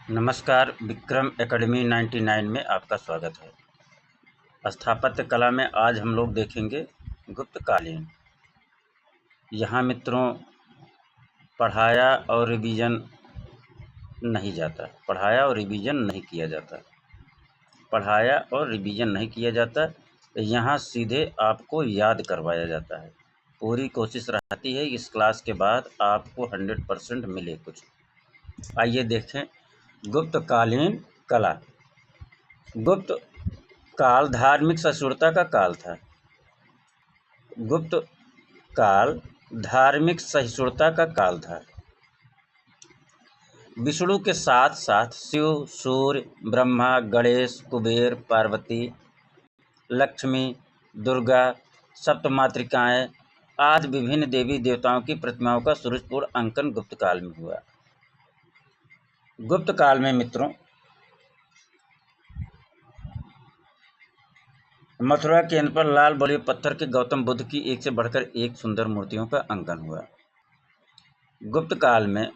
नमस्कार, विक्रम एकेडमी 99 में आपका स्वागत है। स्थापत्य कला में आज हम लोग देखेंगे गुप्तकालीन। यहाँ मित्रों पढ़ाया और रिवीजन नहीं जाता, पढ़ाया और रिवीजन नहीं किया जाता, पढ़ाया और रिवीजन नहीं किया जाता। यहाँ सीधे आपको याद करवाया जाता है। पूरी कोशिश रहती है इस क्लास के बाद आपको 100% मिले कुछ। आइए देखें गुप्तकालीन कला। गुप्त काल धार्मिक सहिष्णुता का काल था। गुप्त काल धार्मिक सहिष्णुता का काल था। विष्णु के साथ साथ शिव, सूर्य, ब्रह्मा, गणेश, कुबेर, पार्वती, लक्ष्मी, दुर्गा, सप्तमातृकाएं आदि विभिन्न देवी देवताओं की प्रतिमाओं का सुरुचिपूर्ण अंकन गुप्त काल में हुआ। गुप्त काल में मित्रों मथुरा केंद्र पर लाल बलुए पत्थर के गौतम बुद्ध की एक से बढ़कर एक सुंदर मूर्तियों का अंकन हुआ। गुप्त काल में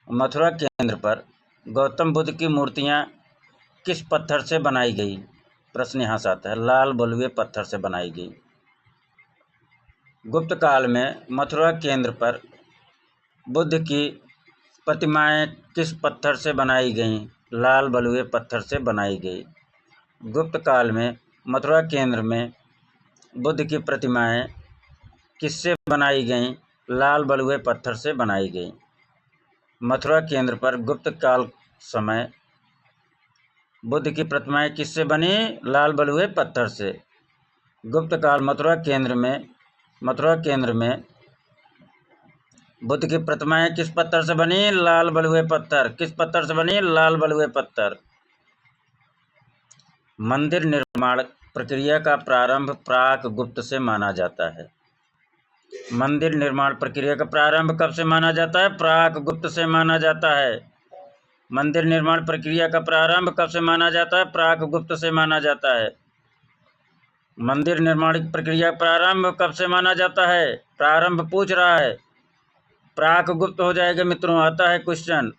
मथुरा केंद्र पर गौतम बुद्ध की मूर्तियां किस पत्थर से बनाई गई? प्रश्न यहाँ से आता है। लाल बलुए पत्थर से बनाई गई। गुप्त काल में मथुरा केंद्र पर बुद्ध की प्रतिमाएं किस पत्थर से बनाई गईं? लाल बलुए पत्थर से बनाई गई। गुप्त काल में मथुरा केंद्र में बुद्ध की प्रतिमाएं किससे बनाई गईं? लाल बलुए पत्थर से बनाई गई। मथुरा केंद्र पर गुप्त काल समय बुद्ध की प्रतिमाएं किससे बनी? लाल बलुए पत्थर से। गुप्त काल मथुरा केंद्र में बुद्ध की प्रतिमाएं किस पत्थर से बनी? लाल बलुए पत्थर। किस पत्थर से बनी? लाल बलुए पत्थर। मंदिर निर्माण प्रक्रिया का प्रारंभ प्राक गुप्त से माना जाता है। मंदिर निर्माण प्रक्रिया का प्रारंभ कब से माना जाता है? प्राक गुप्त से माना जाता है। मंदिर निर्माण प्रक्रिया का प्रारंभ कब से माना जाता है? प्राक गुप्त से माना जाता है। मंदिर निर्माण प्रक्रिया प्रारंभ कब से माना जाता है? प्रारंभ पूछ रहा है, प्राक गुप्त हो जाएगा मित्रों। आता है क्वेश्चन।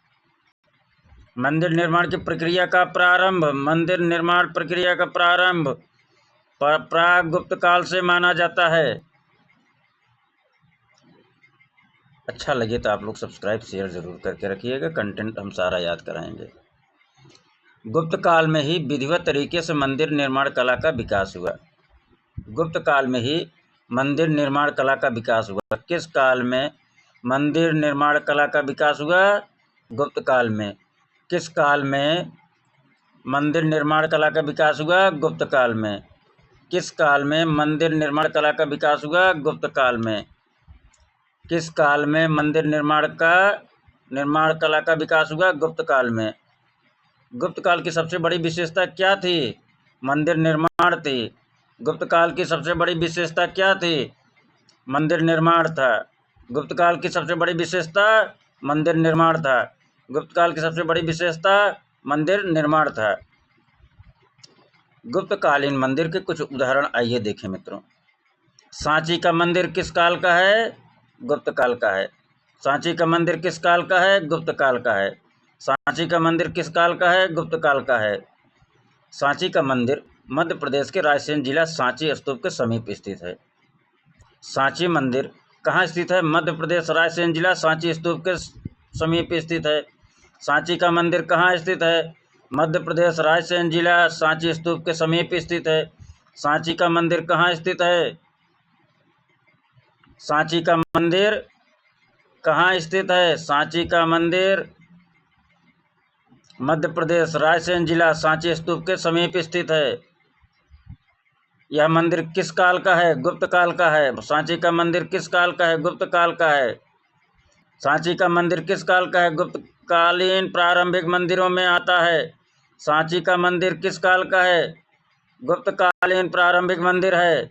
मंदिर निर्माण की प्रक्रिया का प्रारंभ, मंदिर निर्माण प्रक्रिया का प्रारंभ प्राक गुप्त काल से माना जाता है। अच्छा लगे तो आप लोग सब्सक्राइब शेयर जरूर करके रखिएगा। कंटेंट हम सारा याद कराएंगे। गुप्त काल में ही विधिवत तरीके से मंदिर निर्माण कला का विकास हुआ। गुप्त काल में ही मंदिर निर्माण कला का विकास हुआ। किस काल में मंदिर निर्माण कला का विकास हुआ? गुप्त काल में। किस काल में मंदिर निर्माण कला का विकास हुआ? गुप्त काल में। किस काल में मंदिर निर्माण कला का विकास हुआ? गुप्त काल में। किस काल में मंदिर निर्माण कला का विकास हुआ? गुप्त काल में। गुप्त काल की सबसे बड़ी विशेषता क्या थी? मंदिर निर्माण थी। गुप्त काल की सबसे बड़ी विशेषता क्या थी? मंदिर निर्माण था। गुप्त काल की सबसे बड़ी विशेषता मंदिर निर्माण था। गुप्त काल की सबसे बड़ी विशेषता मंदिर निर्माण था। गुप्तकालीन मंदिर के कुछ उदाहरण आइए देखें मित्रों। सांची का मंदिर किस काल का है? गुप्त काल का है। सांची का मंदिर किस काल का है? गुप्त काल का है। सांची का मंदिर किस काल का है? गुप्त काल का है। सांची का मंदिर मध्य प्रदेश के रायसेन जिला सांची स्तूप के समीप स्थित है। सांची मंदिर कहाँ स्थित है? मध्य प्रदेश रायसेन जिला सांची स्तूप के समीप स्थित है। सांची का मंदिर कहाँ स्थित है? मध्य प्रदेश रायसेन जिला सांची स्तूप के समीप स्थित है। सांची का मंदिर कहाँ स्थित है? सांची का मंदिर कहाँ स्थित है? सांची का मंदिर मध्य प्रदेश रायसेन जिला सांची स्तूप के समीप स्थित है। यह मंदिर किस काल का है? गुप्त काल का है। सांची का मंदिर किस काल का है? गुप्त काल का है। सांची का मंदिर किस काल का है? गुप्तकालीन प्रारंभिक मंदिरों में आता है। सांची का मंदिर किस काल का है? गुप्तकालीन प्रारंभिक मंदिर है।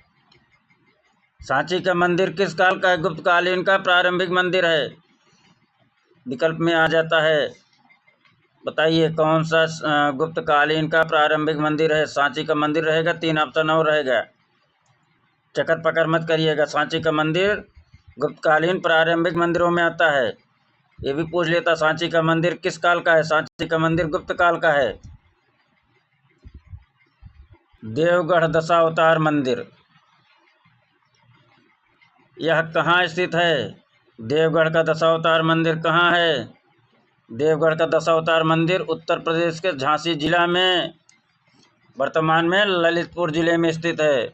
सांची का मंदिर किस काल का है? गुप्तकालीन का प्रारंभिक मंदिर है। विकल्प में आ जाता है। बताइए कौन सा गुप्तकालीन का प्रारंभिक मंदिर है? सांची का मंदिर रहेगा। 3 ऑप्शन और रहेगा। चक्कर पकड़ मत करिएगा। सांची का मंदिर गुप्तकालीन प्रारंभिक मंदिरों में आता है। ये भी पूछ लेता। सांची का मंदिर किस काल का है? सांची का मंदिर गुप्त काल का है। देवगढ़ दशावतार मंदिर यह कहाँ स्थित है? देवगढ़ का दशावतार मंदिर कहाँ है? देवगढ़ का दशावतार मंदिर उत्तर प्रदेश के झांसी जिला में, वर्तमान में ललितपुर जिले में स्थित है।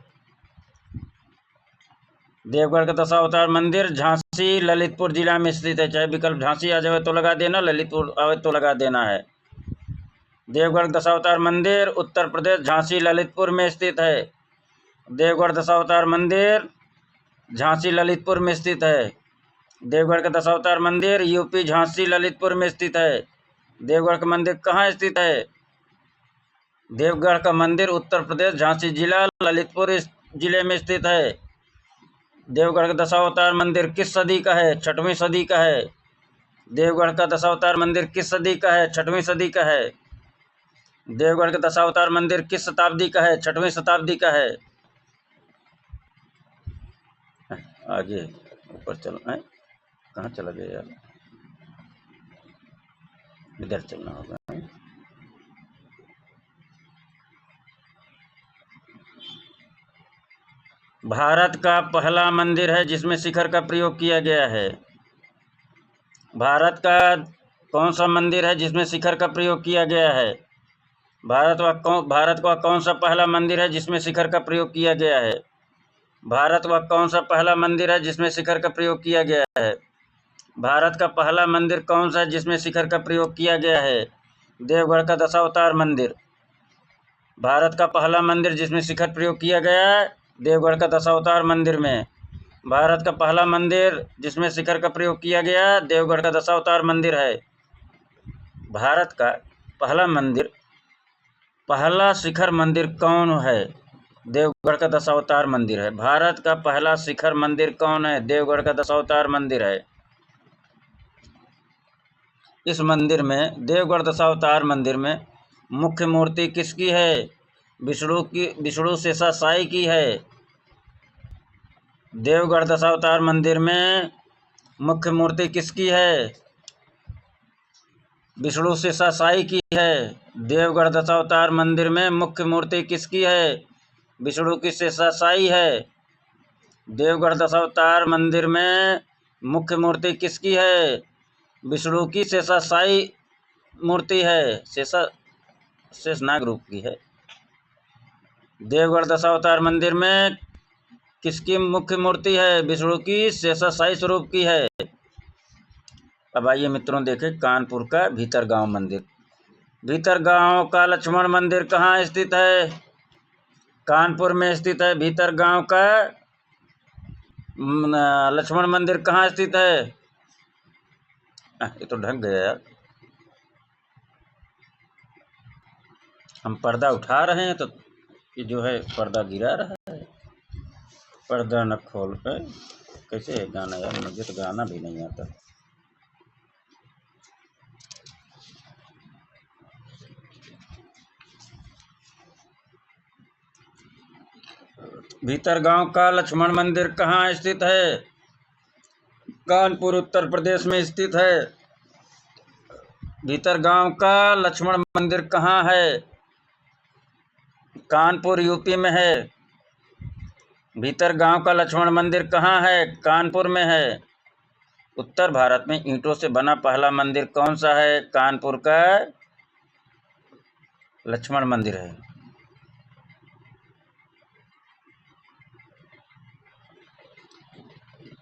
देवगढ़ का दशावतार मंदिर झांसी ललितपुर जिला में स्थित है। चाहे विकल्प झांसी आ जाए तो लगा देना, ललितपुर आवे तो लगा देना है। देवगढ़ दशावतार मंदिर उत्तर प्रदेश झांसी ललितपुर में स्थित है। देवगढ़ दशावतार मंदिर झांसी ललितपुर में स्थित है। देवगढ़ का दशावतार मंदिर यूपी झांसी ललितपुर में स्थित है। देवगढ़ का मंदिर कहाँ स्थित है? देवगढ़ का मंदिर उत्तर प्रदेश झांसी जिला ललितपुर जिले में स्थित है। देवगढ़ का दशावतार मंदिर किस सदी का है? 6वीं सदी का है। देवगढ़ का दशावतार मंदिर किस सदी का है? 6वीं सदी का है। देवगढ़ का दशावतार मंदिर किस शताब्दी का है? 6वीं शताब्दी का है। आगे ऊपर चलना है। कहाँ चला गया यार? इधर चलना होगा। भारत का पहला मंदिर है जिसमें शिखर का प्रयोग किया गया है। भारत का कौन सा मंदिर है जिसमें शिखर का प्रयोग किया गया है? भारत का कौन सा पहला मंदिर है जिसमें शिखर का प्रयोग किया गया है? भारत का कौन सा पहला मंदिर है जिसमें शिखर का प्रयोग किया गया है? भारत का पहला मंदिर कौन सा है जिसमें शिखर का प्रयोग किया गया है? देवगढ़ का दशावतार मंदिर। भारत का पहला मंदिर जिसमें शिखर प्रयोग किया गया है, देवगढ़ का दशावतार मंदिर में। भारत का पहला मंदिर जिसमें शिखर का प्रयोग किया गया, देवगढ़ का दशावतार मंदिर है। भारत का पहला मंदिर, पहला शिखर मंदिर कौन है? देवगढ़ का दशावतार मंदिर है। भारत का पहला शिखर मंदिर कौन है? देवगढ़ का दशावतार मंदिर है। इस मंदिर में, देवगढ़ दशावतार मंदिर में मुख्य मूर्ति किसकी है? विष्णु शेषाशायी की है। देवगढ़ दशावतार मंदिर में मुख्य मूर्ति किसकी है? विष्णु शेषाशायी की है। देवगढ़ दशावतार मंदिर में मुख्य मूर्ति किसकी है? विष्णु की शेषाशायी है। देवगढ़ दशावतार मंदिर में मुख्य मूर्ति किसकी है? विष्णु की शेषाशायी मूर्ति है। शेषनाग रूप की है। देवगढ़ दशावतार मंदिर में किसकी मुख्य मूर्ति है? विष्णु की शेषाशायी स्वरूप की है। अब आइए मित्रों देखें कानपुर का भीतरगांव मंदिर। भीतरगांव का लक्ष्मण मंदिर कहाँ स्थित है? कानपुर में स्थित है। भीतरगांव का लक्ष्मण मंदिर कहाँ स्थित है? ये तो ढक गया यार। हम पर्दा उठा रहे हैं तो ये जो है पर्दा गिरा रहा है। पर्दा न खोल पे कैसे है गाना यार? मुझे तो गाना भी नहीं आता। भीतरगांव का लक्ष्मण मंदिर कहाँ स्थित है? कानपुर उत्तर प्रदेश में स्थित है। भीतरगांव का लक्ष्मण मंदिर कहाँ है? कानपुर यूपी में है। भीतरगांव का लक्ष्मण मंदिर कहाँ है? कानपुर में है। उत्तर भारत में ईंटों से बना पहला मंदिर कौन सा है? कानपुर का लक्ष्मण मंदिर है।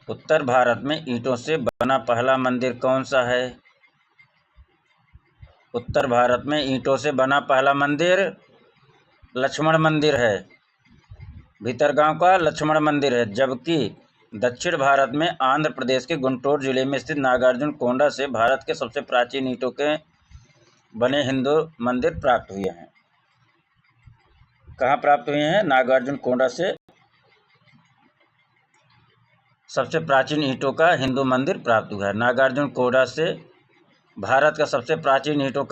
उत्तर भारत में ईंटों से बना पहला मंदिर कौन सा है? उत्तर भारत में ईंटों से बना पहला मंदिर लक्ष्मण मंदिर है। भीतरगांव का लक्ष्मण मंदिर है। जबकि दक्षिण भारत में आंध्र प्रदेश के गुंटूर जिले में स्थित नागार्जुन कोंडा से भारत के सबसे प्राचीन ईंटों के बने हिंदू मंदिर प्राप्त हुए हैं। कहाँ प्राप्त हुए हैं? नागार्जुन कोंडा से सबसे प्राचीन ईंटों का हिंदू मंदिर प्राप्त हुआ है। नागार्जुन कोंडा से भारत का सबसे प्राचीन ईंटों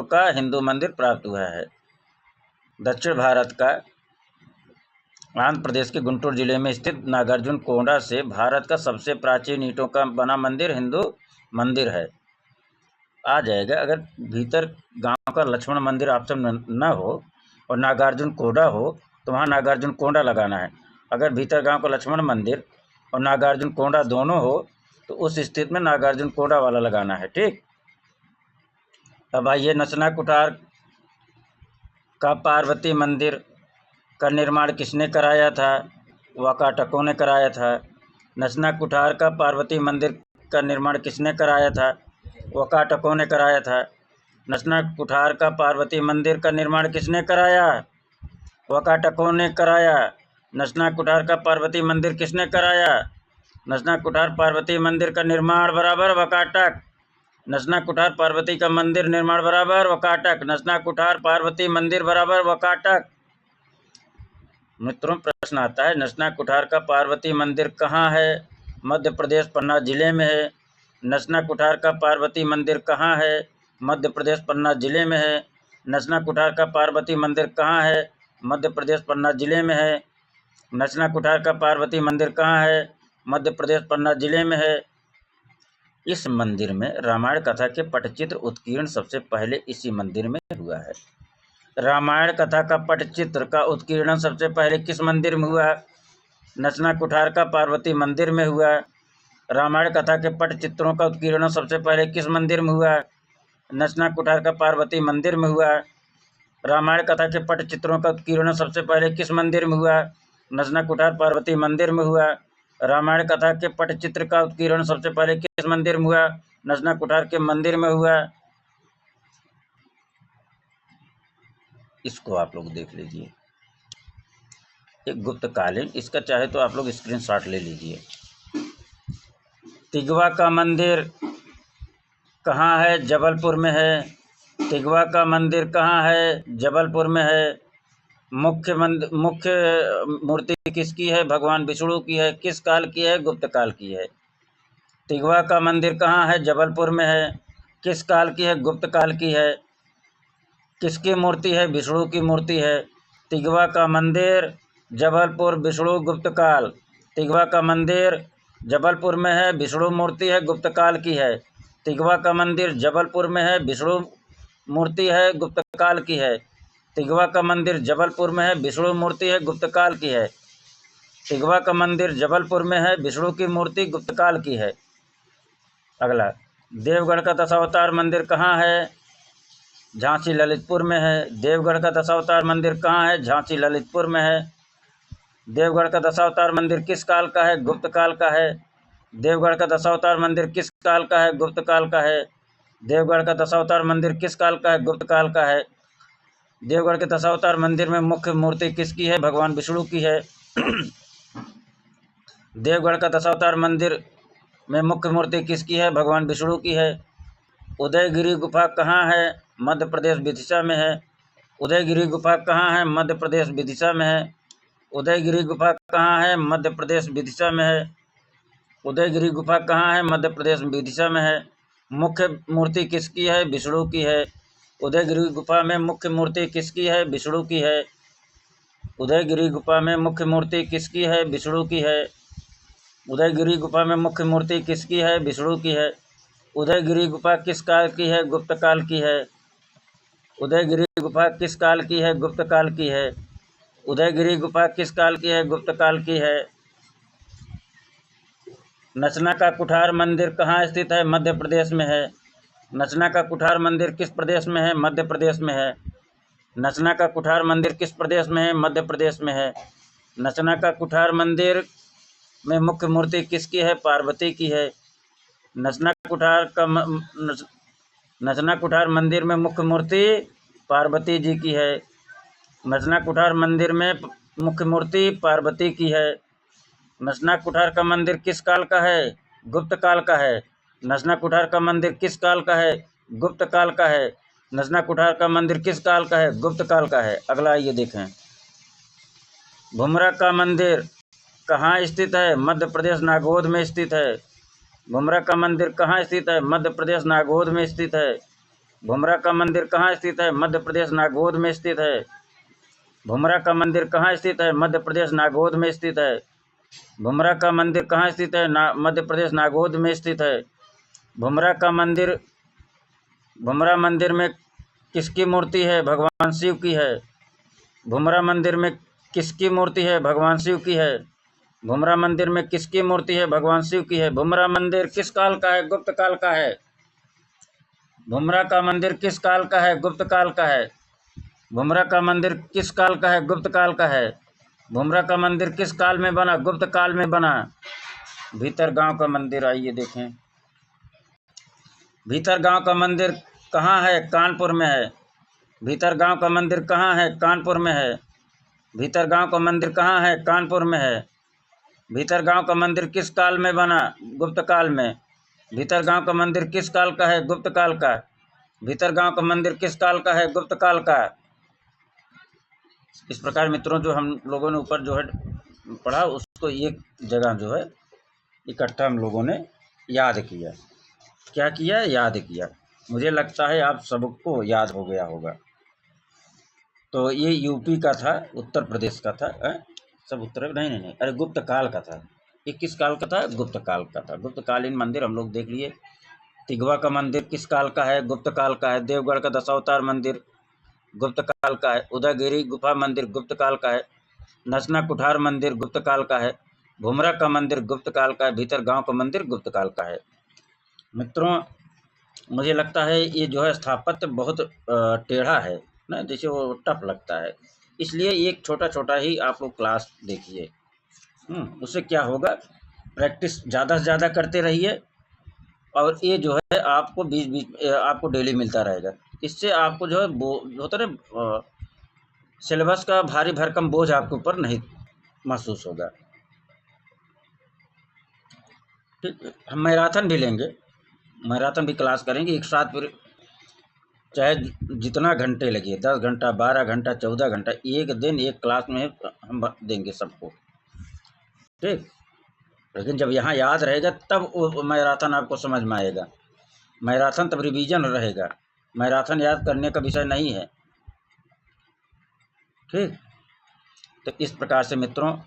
का हिंदू मंदिर प्राप्त हुआ है। दक्षिण भारत का आंध्र प्रदेश के गुंटूर जिले में स्थित नागार्जुन कोंडा से भारत का सबसे प्राचीन ईंटों का बना मंदिर हिंदू मंदिर है, आ जाएगा। अगर भीतर गांव का लक्ष्मण मंदिर ऑप्शन न हो और नागार्जुन कोंडा हो तो वहाँ नागार्जुन कोंडा लगाना है। अगर भीतर गांव का लक्ष्मण मंदिर और नागार्जुन कोंडा दोनों हो तो उस स्थिति में नागार्जुन कोंडा वाला लगाना है। ठीक। अब आइए, नचना कुठार का पार्वती मंदिर का निर्माण किसने कराया था? वाकाटकों ने कराया था। नचना कुठार का पार्वती मंदिर का निर्माण किसने कराया था? वाकाटकों ने कराया था। नचना कुठार का पार्वती मंदिर का निर्माण किसने कराया? वाकाटकों ने कराया। नचना कुठार का पार्वती मंदिर किसने कराया? नचना कुठार पार्वती मंदिर का निर्माण बराबर वाकाटक। नचना कुठार पार्वती का मंदिर निर्माण बराबर वाकाटक। नचना कुठार पार्वती मंदिर बराबर वाकाटक। मित्रों, प्रश्न आता है, नचना कुठार का पार्वती मंदिर कहाँ है? मध्य प्रदेश, पन्ना जिले में है। नचना कुठार का पार्वती मंदिर कहाँ है? मध्य प्रदेश, पन्ना जिले में है। नचना कुठार का पार्वती मंदिर कहाँ है? मध्य प्रदेश, पन्ना जिले में है। नचना कुठार का पार्वती मंदिर कहाँ है? मध्य प्रदेश, पन्ना जिले में है। इस मंदिर में रामायण कथा के पटचित्र उत्कीर्ण सबसे पहले इसी मंदिर में हुआ है। रामायण कथा का पटचित्र का उत्कीर्णन सबसे पहले किस मंदिर में हुआ? नचना कुठार का पार्वती मंदिर में हुआ। रामायण कथा के पटचित्रों का उत्कीर्णन सबसे पहले किस मंदिर में हुआ? नचना कुठार का पार्वती मंदिर में हुआ। रामायण कथा के पटचित्रों का उत्कीर्णन सबसे पहले किस मंदिर में हुआ? नचना कुठार पार्वती मंदिर में हुआ। रामायण कथा के पटचित्र का उत्कीर्णन सबसे पहले किस मंदिर में हुआ? नचना कुठार के मंदिर में हुआ। इसको आप लोग देख लीजिए, एक गुप्तकालीन, इसका चाहे तो आप लोग स्क्रीनशॉट ले लीजिए। तिगवा का मंदिर कहाँ है? जबलपुर में है। तिगवा का मंदिर कहाँ है? जबलपुर में है। मुख्य मूर्ति किसकी है? भगवान विष्णु की है। किस काल की है? गुप्त काल की है। तिगवा का मंदिर कहाँ है? जबलपुर में है। किस काल की है? गुप्त काल की है। किसकी मूर्ति है? विष्णु की मूर्ति है। तिगवा का मंदिर, जबलपुर, विष्णु, गुप्त काल। तिगवा का मंदिर जबलपुर में है, विष्णु मूर्ति है, गुप्त काल की है। तिगवा का मंदिर जबलपुर में है, विष्णु मूर्ति है, गुप्त काल की है। तिगवा का मंदिर जबलपुर में है, विष्णु मूर्ति है, गुप्त काल की है। तिगवा का मंदिर जबलपुर में है, विष्णु की मूर्ति गुप्त काल की है। अगला, देवगढ़ का दशावतार मंदिर कहाँ है? झांसी, ललितपुर में है। देवगढ़ का दशावतार मंदिर कहाँ है? झांसी, ललितपुर में है। देवगढ़ का दशावतार मंदिर किस काल का है? गुप्त काल का है। देवगढ़ का दशावतार मंदिर किस काल का है? गुप्त काल का है। देवगढ़ का दशावतार मंदिर किस काल का है? गुप्त काल का है। देवगढ़ के दशावतार मंदिर में मुख्य मूर्ति किसकी है? भगवान विष्णु की है। देवगढ़ का दशावतार मंदिर में मुख्य मूर्ति किसकी है? भगवान विष्णु की है। उदयगिरी गुफा कहाँ है? मध्य प्रदेश, विदिशा में है। उदयगिरी गुफा कहाँ है? मध्य प्रदेश, विदिशा में है। उदयगिरी गुफा कहाँ है? मध्य प्रदेश, विदिशा में है। उदयगिरी गुफा कहाँ है? मध्य प्रदेश, विदिशा में है। मुख्य मूर्ति किसकी है? विष्णु की है। उदयगिरी गुफा में मुख्य मूर्ति किसकी है? विष्णु की है। उदयगिरी गुफा में मुख्य मूर्ति किसकी है? विष्णु की है। उदयगिरी गुफा में मुख्य मूर्ति किसकी है? विष्णु की है। उदयगिरी गुफा किस काल की है? गुप्त काल की है। उदयगिरी गुफा किस काल की है? गुप्त काल की है। उदयगिरी गुफा किस काल की है? गुप्त काल की है। नचना का कुठार मंदिर कहाँ स्थित है? मध्य प्रदेश में है। नचना का कुठार मंदिर किस प्रदेश में है? मध्य प्रदेश में है। नचना का कुठार मंदिर किस प्रदेश में है? मध्य प्रदेश में है। नचना का कुठार मंदिर में मुख्य मूर्ति किसकी है? पार्वती की है। नचना कुठार मंदिर में मुख्य मूर्ति पार्वती जी की है। नचना कुठार मंदिर में मुख्य मूर्ति पार्वती की है। नचना कुठार का मंदिर किस काल का है? गुप्त काल का है। नचना कुठार का मंदिर किस काल का है? गुप्त काल का है। नचना कुठार का मंदिर किस काल का है? गुप्त काल का है। अगला ये देखें, भुमरा का मंदिर कहाँ स्थित है? मध्य प्रदेश, नागौद में स्थित है। भुमरा का मंदिर कहाँ स्थित है? मध्य प्रदेश, नागौद में स्थित है। भुमरा का मंदिर कहाँ स्थित है? मध्य प्रदेश, नागौद में स्थित है। भुमरा का मंदिर कहाँ स्थित है? मध्य प्रदेश, नागौद में स्थित है। भुमरा का मंदिर कहाँ स्थित है? मध्य प्रदेश, नागौद में स्थित है। भुमरा मंदिर में किसकी मूर्ति है? भगवान शिव की है। भुमरा मंदिर में किसकी मूर्ति है? भगवान शिव की है। भुमरा मंदिर में किसकी मूर्ति है? भगवान शिव की है। भुमरा मंदिर किस काल का है? गुप्त काल का है। भुमरा का मंदिर किस काल का है? गुप्त काल का है। भुमरा का मंदिर किस काल का है? गुप्त काल का है। भुमरा का मंदिर किस काल में बना? गुप्त काल में बना। भीतर गांव का मंदिर, आइए देखें। भीतर गांव का मंदिर कहाँ है? कानपुर में है। भीतर गांव का मंदिर कहाँ है? कानपुर में है। भीतर गांव का मंदिर कहाँ है? कानपुर में है। भीतर गांव का मंदिर किस काल में बना? गुप्त काल में। भीतर गांव का मंदिर किस काल का है? गुप्त काल का। भीतर गांव का मंदिर किस काल का है? गुप्त काल का। इस प्रकार मित्रों जो हम लोगों ने ऊपर जो है पढ़ा, उसको एक जगह जो है इकट्ठा हम लोगों ने याद किया। क्या किया? याद किया। मुझे लगता है आप सबको याद हो गया होगा। तो ये यूपी का था, उत्तर प्रदेश का था। सब उत्तर नहीं नहीं नहीं, अरे गुप्त काल का था। ये किस काल का था? गुप्त काल का था। गुप्तकालीन मंदिर हम लोग देख लिए। तिगवा का मंदिर किस काल का है? गुप्त काल का है। देवगढ़ का दशावतार मंदिर गुप्त काल का है। उदयगिरी गुफा मंदिर गुप्त काल का है। नसना कुठार मंदिर गुप्त काल का है। भुमरा का मंदिर गुप्त काल का है। भीतर गांव का मंदिर गुप्त काल का है। मित्रों मुझे लगता है ये जो है स्थापत्य बहुत टेढ़ा है ना, जैसे वो टफ लगता है, इसलिए एक छोटा छोटा ही आप लोग क्लास देखिए। उससे क्या होगा, प्रैक्टिस ज़्यादा से ज़्यादा करते रहिए और ये जो है आपको बीच बीच आपको डेली मिलता रहेगा। इससे आपको जो है होता है ना, सिलेबस का भारी भरकम बोझ आपके ऊपर नहीं महसूस होगा। ठीक, हम मैराथन भी लेंगे, मैराथन भी क्लास करेंगे एक साथ, फिर चाहे जितना घंटे लगे, 10 घंटा, 12 घंटा, 14 घंटा, एक दिन एक क्लास में हम देंगे सबको। ठीक, लेकिन जब यहाँ याद रहेगा तब वो मैराथन आपको समझ में आएगा। मैराथन तब रिवीजन रहेगा, मैराथन याद करने का विषय नहीं है। ठीक, तो इस प्रकार से मित्रों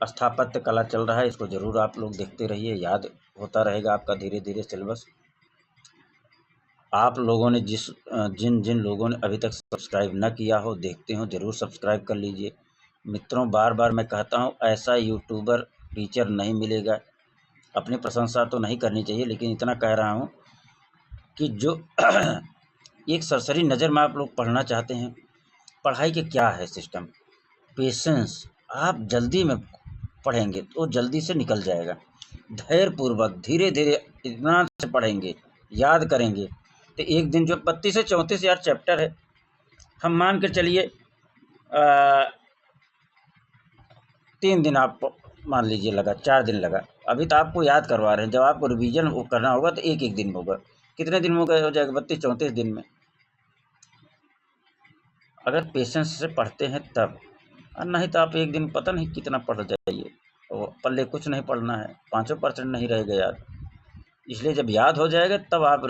स्थापत्य कला चल रहा है, इसको ज़रूर आप लोग देखते रहिए, याद होता रहेगा आपका धीरे धीरे सिलेबस। आप लोगों ने जिन जिन लोगों ने अभी तक सब्सक्राइब न किया हो, देखते हो, ज़रूर सब्सक्राइब कर लीजिए। मित्रों बार बार मैं कहता हूँ, ऐसा यूट्यूबर टीचर नहीं मिलेगा। अपनी प्रशंसा तो नहीं करनी चाहिए, लेकिन इतना कह रहा हूँ कि जो एक सरसरी नज़र में आप लोग पढ़ना चाहते हैं, पढ़ाई के क्या है सिस्टम, पेशेंस, आप जल्दी में पढ़ेंगे तो जल्दी से निकल जाएगा। धैर्यपूर्वक धीरे धीरे इत्मीनान से पढ़ेंगे, याद करेंगे, तो एक दिन जो 32 से 34 यार चैप्टर है, हम मान के चलिए 3 दिन आप मान लीजिए लगा, 4 दिन लगा, अभी तो आपको याद करवा रहे हैं। जब आपको रिवीजन करना होगा तो एक एक दिन में होगा। कितने दिन में हो जाएगा? 32-34 दिन में, अगर पेशेंस से पढ़ते हैं तब। और नहीं तो आप एक दिन पता नहीं कितना पढ़ जाइए, और पल्ले कुछ नहीं पढ़ना है, 5% नहीं रहेगा याद। इसलिए जब याद हो जाएगा तब आप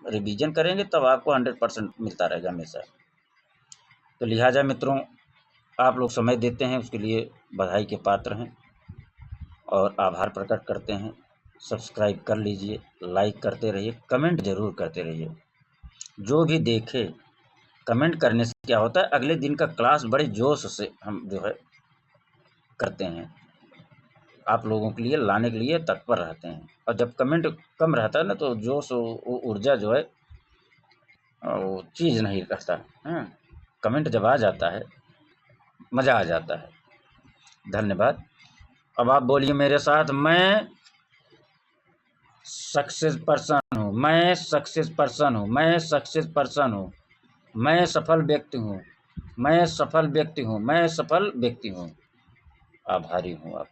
रिवीजन करेंगे, तब आपको 100% मिलता रहेगा हमेशा। तो लिहाजा मित्रों आप लोग समय देते हैं, उसके लिए बधाई के पात्र हैं और आभार प्रकट करते हैं। सब्सक्राइब कर लीजिए, लाइक करते रहिए, कमेंट ज़रूर करते रहिए। जो भी देखे, कमेंट करने से क्या होता है, अगले दिन का क्लास बड़े जोश से हम जो है करते हैं, आप लोगों के लिए लाने के लिए तत्पर रहते हैं। और जब कमेंट कम रहता है ना, तो जोश वो ऊर्जा जो है वो चीज़ नहीं रहता। कमेंट जब आ जाता है मज़ा आ जाता है। धन्यवाद। अब आप बोलिए मेरे साथ, मैं सक्सेस पर्सन हूँ, मैं सक्सेस पर्सन हूँ, मैं सक्सेस पर्सन हूँ, मैं सफल व्यक्ति हूँ, मैं सफल व्यक्ति हूँ, मैं सफल व्यक्ति हूँ। आभारी हूँ आप।